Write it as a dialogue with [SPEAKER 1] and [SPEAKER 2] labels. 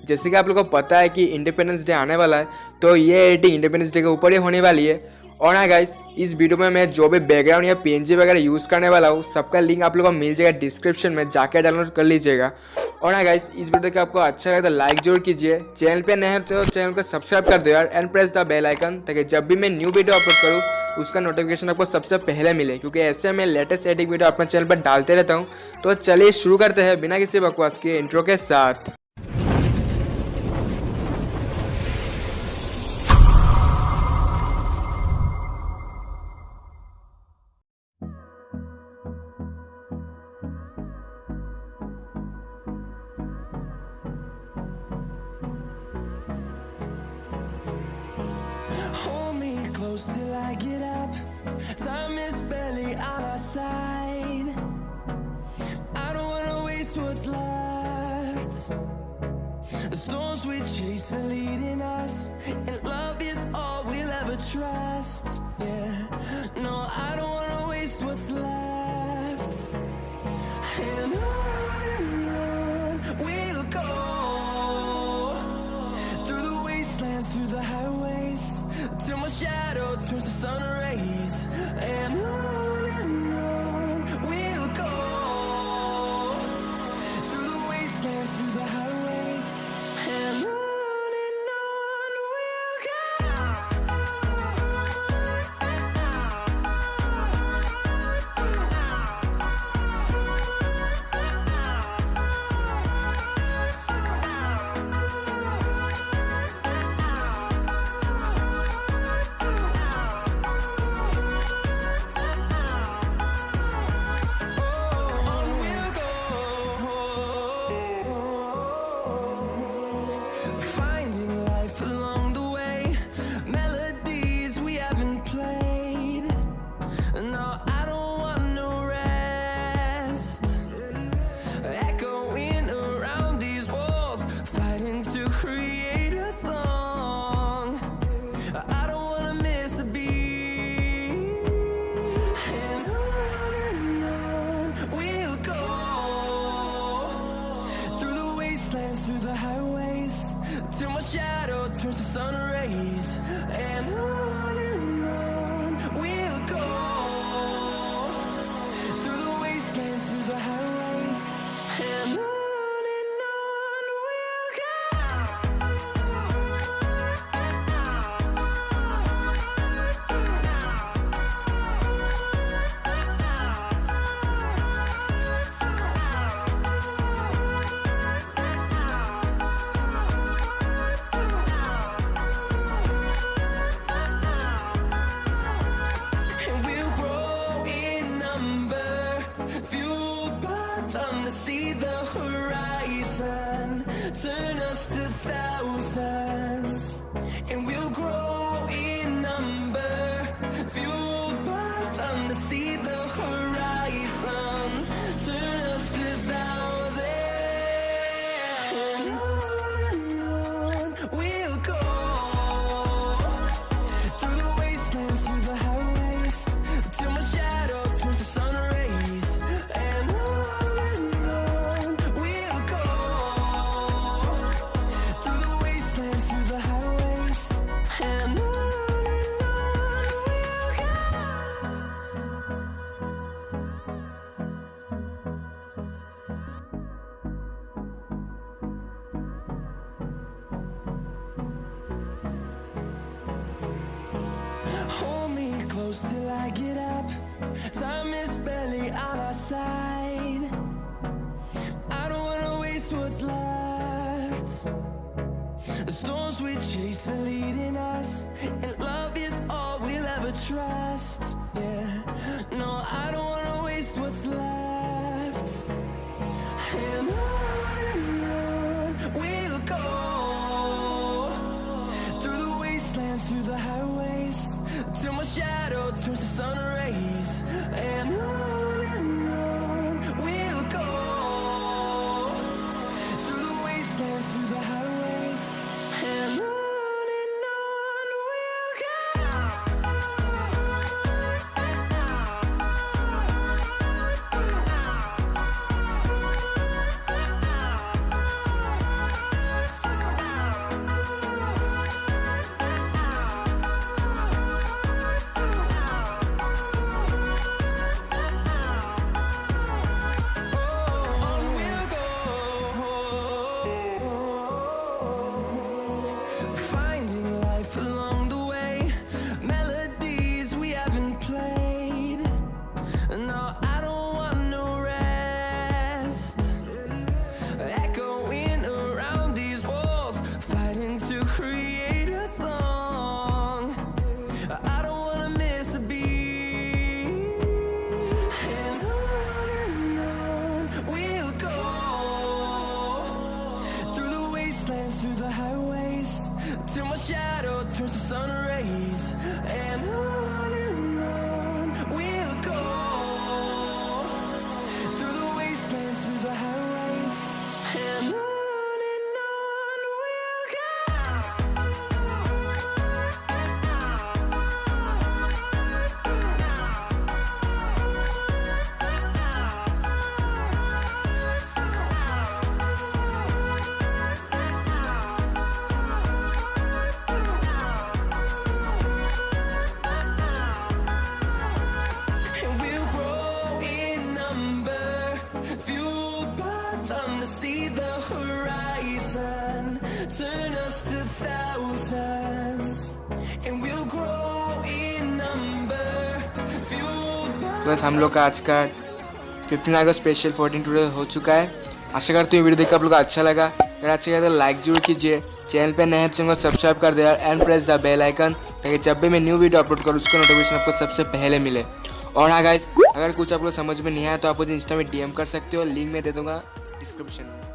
[SPEAKER 1] जैसे कि आप लोगों को पता है कि इंडिपेंडेंस डे आने वाला है, तो ये एडिटिंग इंडिपेंडेंस डे के ऊपर ही होने वाली है। और हाँ गाइस, इस वीडियो में मैं जो भी बैकग्राउंड या पीएनजी वगैरह यूज़ करने वाला हूँ, सबका लिंक आप लोगों को मिल जाएगा डिस्क्रिप्शन में, जाके डाउनलोड कर लीजिएगा। और हाँ गाइस, इस वीडियो को आपको अच्छा लगे तो लाइक जरूर कीजिए, चैनल पे नए हैं तो चैनल को सब्सक्राइब कर दो यार, and press the bell icon, ताकि जब भी मैं न्यू वीडियो अपलोड करूँ उसका नोटिफिकेशन आपको सबसे पहले मिले, क्योंकि ऐसे मैं लेटेस्ट एडिटिंग वीडियो अपने चैनल पर डालते रहता हूँ। तो चलिए शुरू करते हैं बिना किसी बकवास के इंट्रो के साथ।
[SPEAKER 2] Hold me close till I get up. Time is barely on our side. I don't wanna waste what's left. The storms we chase are leading us, and love is all we'll ever trust. Yeah, no, I don't wanna waste what's left. And on we'll go, through the wastelands, through the highways, till my shadow turns to sun rays. And on we'll go, through the wastelands, through the highways. And on we'll go. Finding life along the way, melodies we haven't played. No, I don't want no rest. Echoing around these walls, fighting to create a song. I don't wanna miss a beat. And on we'll go, through the wastelands, through the highways, till my shadow turns to sun rays. And on we'll go, through the wastelands, through the highways. And on we'll go. And we'll grow in number, fueled by them to see the horizon, turn us to thousands. And we'll grow in number, fueled by them to see the horizon, turn us to thousands. And on we'll go, through the wastelands, through the highways, till my shadow turns to sun rays. And on we'll go, through the wastelands, through the highways. And on we'll go. Hold me close till I get up. Time is barely on our side. I don't wanna waste what's left. The storms we chase are leading us, and love is all we'll ever trust. Yeah, no, I don't wanna waste what's left. And on we'll go, through the wastelands, through the highways, till my shadow turns to sun rays. And on we'll go, through the wastelands, through the highways. And on we'll go. wastelands, through the highways, till my shadow turns to sun rays. And on we'll go, through the wastelands, through the highways, and on we'll go. And we'll grow in number, fueled by them to see the horizon, turn us to thousands. And we'll grow in number, fueled by.
[SPEAKER 1] तो बस हम लोग का आज का 15 अगस्त special 14 today हो चुका है। आशा करते हैं वीडियो देख आप लोग को अच्छा लगा। अगर अच्छा लगा तो लाइक जरूर कीजिए, चैनल पे नए हैं तो चैनल को सब्सक्राइब कर दे यार and press the bell icon, ताकि जब भी मैं न्यू वीडियो अपलोड करूँ उसका नोटिफिकेशन आपको सबसे पहले मिले। और हाँ गाइस, अगर कुछ आप लोग समझ में नहीं आया तो आप मुझे इंस्टा में DM कर सकते हो, लिंक मैं दे दूंगा डिस्क्रिप्शन में।